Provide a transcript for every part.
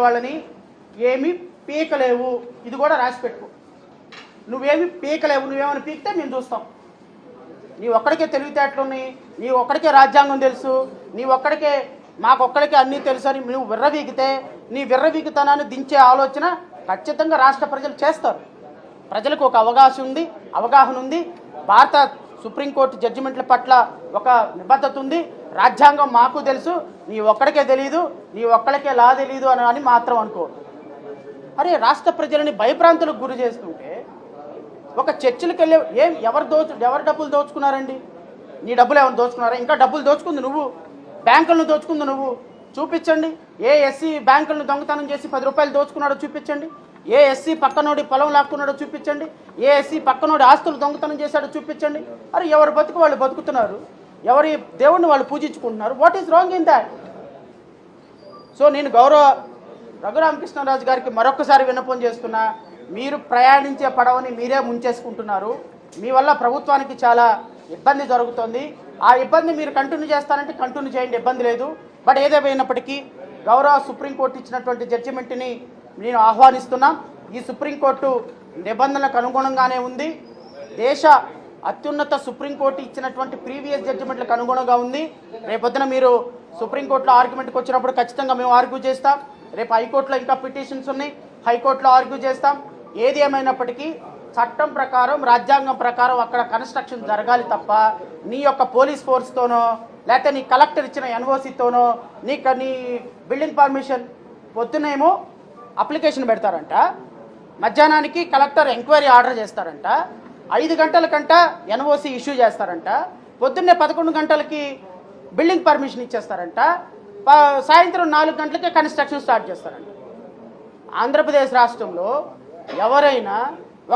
వాళ్ళని ఏమి పీకలేవు, ఇది కూడా రాసి పెట్టుకో. నువ్వేమి పీకలేవు, నువ్వేమైనా పీకితే మేము చూస్తాం. నీ ఒక్కడికే తెలివితేటలున్నాయి, నీ ఒక్కడికే రాజ్యాంగం తెలుసు, నీ ఒక్కడికే మాకొక్కడికే అన్నీ తెలుసు అని నువ్వు విర్రవీగితే నీ విర్రవీగితనాన్ని దించే ఆలోచన ఖచ్చితంగా రాష్ట్ర ప్రజలు చేస్తారు. ప్రజలకు ఒక అవగాహన ఉంది. భారత సుప్రీంకోర్టు జడ్జిమెంట్ల పట్ల ఒక నిబద్ధత ఉంది. రాజ్యాంగం మాకు తెలుసు, నీ ఒక్కడికే తెలియదు, నీ ఒక్కడికే లా తెలియదు అని మాత్రం అనుకో. అరే, రాష్ట్ర ప్రజలని భయభ్రాంతులకు గురి చేస్తుంటే ఒక చర్చలకు వెళ్ళే ఎవరు డబ్బులు దోచుకున్నారండి? నీ డబ్బులు ఏమైనా దోచుకున్నారా? ఇంకా డబ్బులు దోచుకుంది నువ్వు, బ్యాంకులను దోచుకుంది నువ్వు. చూపించండి. ఏ ఎస్సీ బ్యాంకులను దొంగతనం చేసి 10 రూపాయలు దోచుకున్నాడో చూపించండి. ఏ ఎస్సీ పక్కనోడి పొలం లాక్కున్నాడో చూపించండి. ఏ ఎస్సీ పక్కనోడి ఆస్తులు దొంగతనం చేశాడో చూపించండి. అరే, ఎవరి బతుకు వాళ్ళు బతుకుతున్నారు, ఎవరి దేవుణ్ణి వాళ్ళు పూజించుకుంటున్నారు. What is wrong in that? So నేను గౌరవ రఘురామకృష్ణరాజు గారికి మరొకసారి విన్నపం చేస్తున్నా, మీరు ప్రయాణించే పడవని మీరే ముంచేసుకుంటున్నారు. మీ వల్ల ప్రభుత్వానికి చాలా ఇబ్బంది జరుగుతుంది. ఆ ఇబ్బంది మీరు కంటిన్యూ చేస్తారంటే కంటిన్యూ చేయండి, ఇబ్బంది లేదు. బట్ ఏదేమైనప్పటికీ గౌరవ సుప్రీంకోర్టు ఇచ్చినటువంటి జడ్జిమెంట్ని నేను ఆహ్వానిస్తున్నాం. ఈ సుప్రీంకోర్టు నిబంధనలకు అనుగుణంగానే ఉంది. దేశ అత్యున్నత సుప్రీంకోర్టు ఇచ్చినటువంటి ప్రీవియస్ జడ్జిమెంట్లకు అనుగుణంగా ఉంది. రేపొద్దున మీరు సుప్రీంకోర్టులో ఆర్గ్యుమెంట్కి వచ్చినప్పుడు ఖచ్చితంగా మేము ఆర్గ్యూ చేస్తాం. రేపు హైకోర్టులో ఇంకా పిటిషన్స్ ఉన్నాయి, హైకోర్టులో ఆర్గ్యూ చేస్తాం. ఏది ఏమైనప్పటికీ చట్టం ప్రకారం, రాజ్యాంగం ప్రకారం అక్కడ కన్స్ట్రక్షన్ జరగాలి తప్ప నీ యొక్క పోలీస్ ఫోర్స్తోనో లేకపోతే నీ కలెక్టర్ ఇచ్చిన ఎన్ఓసితోనో నీ బిల్డింగ్ పర్మిషన్ పొద్దునేమో అప్లికేషన్ పెడతారంట, మధ్యాహ్నానికి కలెక్టర్ ఎంక్వైరీ ఆర్డర్ చేస్తారంట, 5 గంటల కంట ఎన్ఓసి ఇష్యూ చేస్తారంట, పొద్దున్నే 11 గంటలకి బిల్డింగ్ పర్మిషన్ ఇచ్చేస్తారంట, సాయంత్రం 4 గంటలకే కన్స్ట్రక్షన్ స్టార్ట్ చేస్తారంట. ఆంధ్రప్రదేశ్ రాష్ట్రంలో ఎవరైనా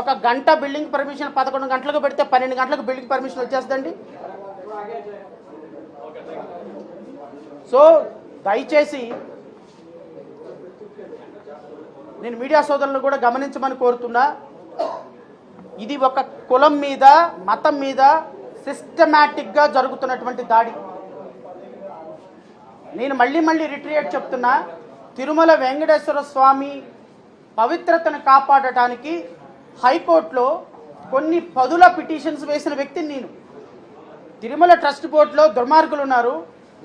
1 గంట బిల్డింగ్ పర్మిషన్ 11 గంటలకు పెడితే 12 గంటలకు బిల్డింగ్ పర్మిషన్ వచ్చేస్తుందండి. సో దయచేసి నేను మీడియా సోదరులను కూడా గమనించమని కోరుతున్నా. ఇది ఒక కులం మీద, మతం మీద సిస్టమాటిక్గా జరుగుతున్నటువంటి దాడి. నేను మళ్ళీ రిట్రియట్ చెప్తున్నా, తిరుమల వెంకటేశ్వర స్వామి పవిత్రతను కాపాడటానికి హైకోర్టులో కొన్ని 10ల పిటిషన్స్ వేసిన వ్యక్తిని నేను. తిరుమల ట్రస్ట్ బోర్డులో దుర్మార్గులు ఉన్నారు.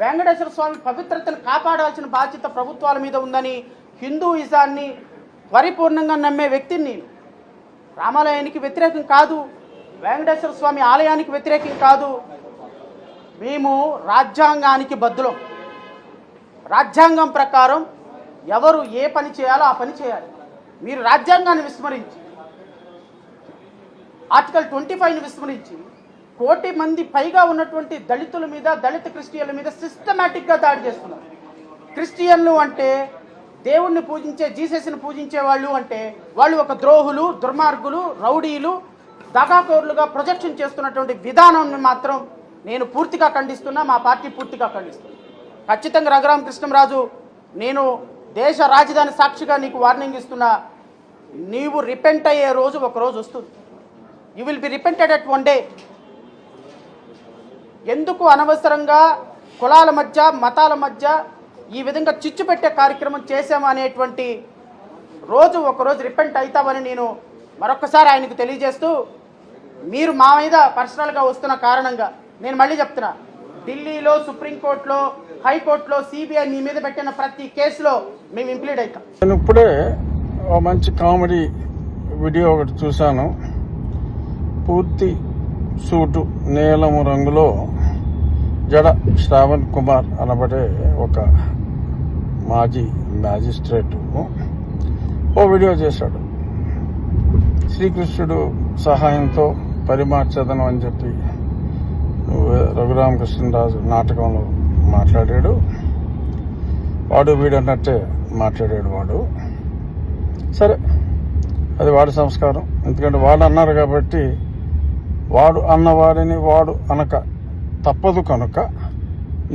వెంకటేశ్వర స్వామి పవిత్రతను కాపాడాల్సిన బాధ్యత ప్రభుత్వాల మీద ఉందని హిందూయిజాన్ని పరిపూర్ణంగా నమ్మే వ్యక్తిని నేను. రామాలయానికి వ్యతిరేకం కాదు, వెంకటేశ్వర స్వామి ఆలయానికి వ్యతిరేకం కాదు. మేము రాజ్యాంగానికి బద్దులం. రాజ్యాంగం ప్రకారం ఎవరు ఏ పని చేయాలో ఆ పని చేయాలి. మీరు రాజ్యాంగాన్ని విస్మరించి, ఆర్టికల్ 25ని విస్మరించి 1 కోటి మంది పైగా ఉన్నటువంటి దళితుల మీద, దళిత క్రిస్టియన్ల మీద సిస్టమాటిక్గా దాడి చేస్తున్నారు. క్రిస్టియన్లు అంటే దేవుణ్ణి పూజించే, జీసస్ని పూజించే వాళ్ళు అంటే వాళ్ళు ఒక ద్రోహులు, దుర్మార్గులు, రౌడీలు, దగాకోరులుగా ప్రొజెక్షన్ చేస్తున్నటువంటి విధానాన్ని మాత్రం నేను పూర్తిగా ఖండిస్తున్నా, మా పార్టీ పూర్తిగా ఖండిస్తున్నా. ఖచ్చితంగా రఘురామకృష్ణరాజు, నేను దేశ రాజధాని సాక్షిగా నీకు వార్నింగ్ ఇస్తున్నా. నీవు రిపెంట్ అయ్యే రోజు ఒక రోజు వస్తుంది. You will be repented at one day. ఎందుకు అనవసరంగా కులాల మధ్య, మతాల మధ్య ఈ విధంగా చిచ్చు పెట్టే కార్యక్రమం చేశామనేటువంటి రోజు ఒకరోజు రిపెంట్ అవుతామని నేను మరొకసారి ఆయనకు తెలియజేస్తూ, మీరు మా మీద పర్సనల్గా వస్తున్న కారణంగా నేను మళ్ళీ చెప్తున్నా, ఢిల్లీలో, సుప్రీంకోర్టులో, హైకోర్టులో, సిబిఐ మీ మీద పెట్టిన ప్రతి కేసులో మేము ఇంప్లీడ్ అవుతాం. నేను ఇప్పుడే ఒక మంచి కామెడీ వీడియో ఒకటి చూశాను. పూర్తి సూటు నీలము రంగులో జడ శ్రావణ్ కుమార్ అనబడే ఒక మాజీ మ్యాజిస్ట్రేటు ఓ వీడియో చేశాడు. శ్రీకృష్ణుడు సహాయంతో పరిమార్చదను అని చెప్పి రఘురామకృష్ణరాజు నాటకంలో మాట్లాడాడు. వాడు వీడు అన్నట్టే మాట్లాడాడు వాడు. సరే, అది వాడి సంస్కారం. ఎందుకంటే వాడు అన్నారు కాబట్టి, వాడు అన్నవాడిని వాడు అనక తప్పదు కనుక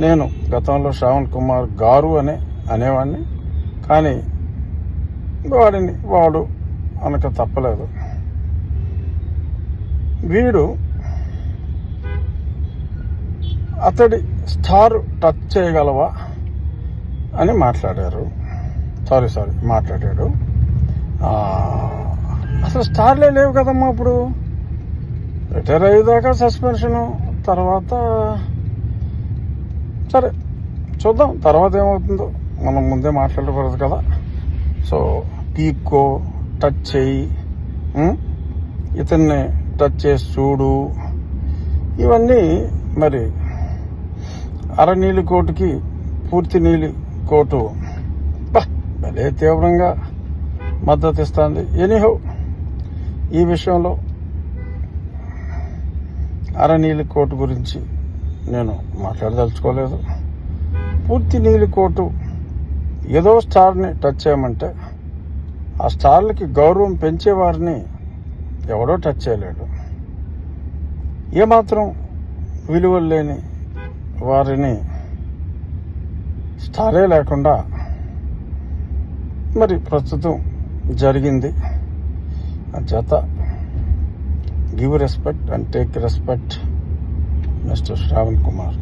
నేను గతంలో శ్రావణ్ కుమార్ గారు అనేవాడిని, కానీ వాడిని వాడు అనక తప్పలేదు. వీడు అతడి స్టార్ టచ్ చేయగలవా అని మాట్లాడారు. సారీ మాట్లాడాడు. అసలు స్టార్లే లేవు కదమ్మా ఇప్పుడు. రిటైర్ అయ్యేదాకా సస్పెన్షను, తర్వాత సరే చూద్దాం తర్వాత ఏమవుతుందో, మనం ముందే మాట్లాడకూడదు కదా. సో పీక్కో, టచ్ చేయి, ఇతన్ని టచ్ చేసి చూడు, ఇవన్నీ మరి అరనీలి కోటుకి పూర్తి నీలి కోటు భలే తీవ్రంగా మద్దతు ఇస్తుంది. ఎనీహౌ ఈ విషయంలో అరనీలి కోటు గురించి నేను మాట్లాడదలుచుకోలేదు. పూర్తి నీలి కోటు ఏదో స్టార్ని టచ్ చేయమంటే ఆ స్టార్లకి గౌరవం పెంచేవారిని ఎవడో టచ్ చేయలేడు. ఏమాత్రం విలువలు లేని వారిని స్టారే లేకుండా మరి ప్రస్తుతం జరిగింది. అంచేత give respect and take respect mister Shravan Kumar.